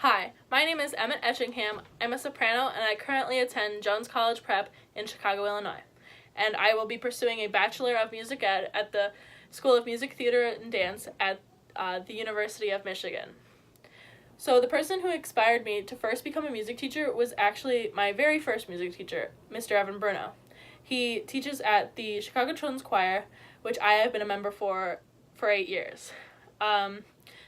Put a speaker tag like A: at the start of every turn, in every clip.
A: Hi, my name is Emmet Etchingham. I'm a soprano and I currently attend Jones College Prep in Chicago, Illinois. And I will be pursuing a Bachelor of Music Ed at the School of Music, Theater, and Dance at the University of Michigan. So the person who inspired me to first become a music teacher was actually my very first music teacher, Mr. Evan Bruno. He teaches at the Chicago Children's Choir, which I have been a member for 8 years.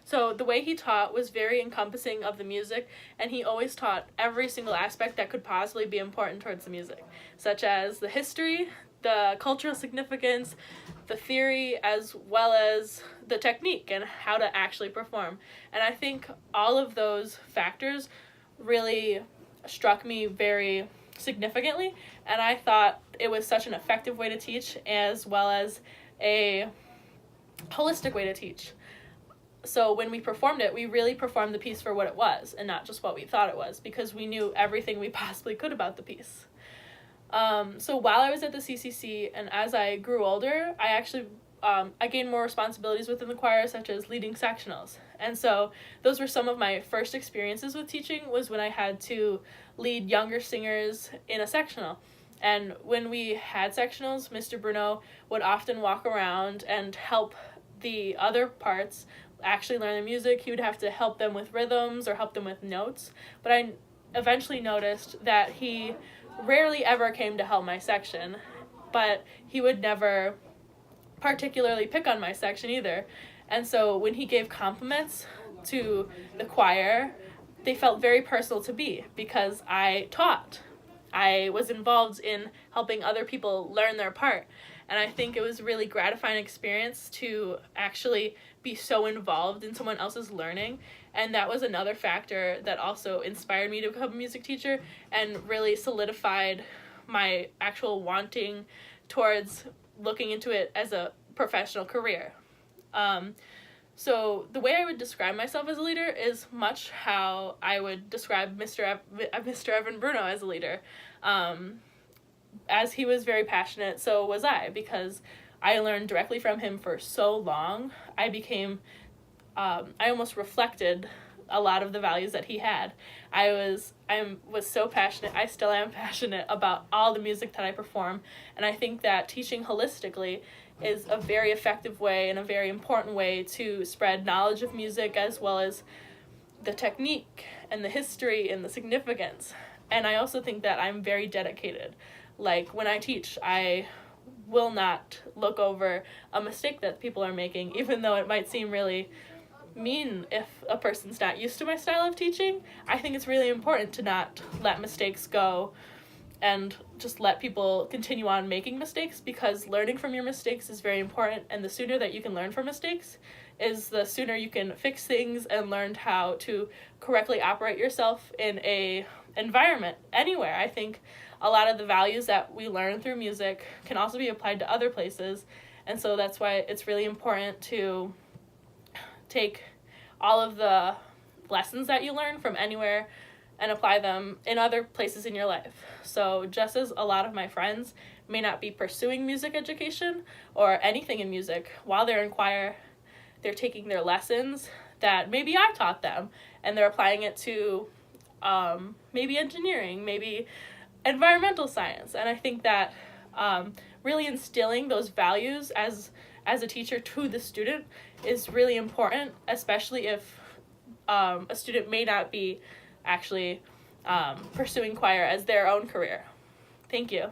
A: So the way he taught was very encompassing of the music, and he always taught every single aspect that could possibly be important towards the music, such as the history, the cultural significance, the theory, as well as the technique and how to actually perform. And I think all of those factors really struck me very significantly, and I thought it was such an effective way to teach as well as a holistic way to teach. So when we performed it, we really performed the piece for what it was and not just what we thought it was, because we knew everything we possibly could about the piece. So while I was at the CCC and as I grew older, I actually I gained more responsibilities within the choir, such as leading sectionals. And so those were some of my first experiences with teaching, was when I had to lead younger singers in a sectional. And when we had sectionals, Mr. Bruno would often walk around and help the other parts actually learn the music. He would have to help them with rhythms or help them with notes. But I eventually noticed that he rarely ever came to help my section, but he would never particularly pick on my section either. And so when he gave compliments to the choir, they felt very personal to me because I taught. I was involved in helping other people learn their part. And I think it was a really gratifying experience to actually be so involved in someone else's learning. And that was another factor that also inspired me to become a music teacher and really solidified my actual wanting towards looking into it as a professional career. So the way I would describe myself as a leader is much how I would describe Mr. Evan Bruno as a leader. As he was very passionate, so was I, because I learned directly from him for so long. I almost reflected a lot of the values that he had. I was so passionate. I still am passionate about all the music that I perform, and I think that teaching holistically is a very effective way and a very important way to spread knowledge of music, as well as the technique and the history and the significance. And I also think that I'm very dedicated. Like, when I teach, I will not look over a mistake that people are making, even though it might seem really mean if a person's not used to my style of teaching. I think it's really important to not let mistakes go and just let people continue on making mistakes, because learning from your mistakes is very important, and the sooner that you can learn from mistakes is the sooner you can fix things and learn how to correctly operate yourself in a environment anywhere. I think a lot of the values that we learn through music can also be applied to other places, and so that's why it's really important to take all of the lessons that you learn from anywhere and apply them in other places in your life. So just as a lot of my friends may not be pursuing music education or anything in music while they're in choir, they're taking their lessons that maybe I taught them, and they're applying it to maybe engineering, maybe environmental science. And I think that really instilling those values as a teacher to the student is really important, especially if a student may not be actually pursuing choir as their own career. Thank you.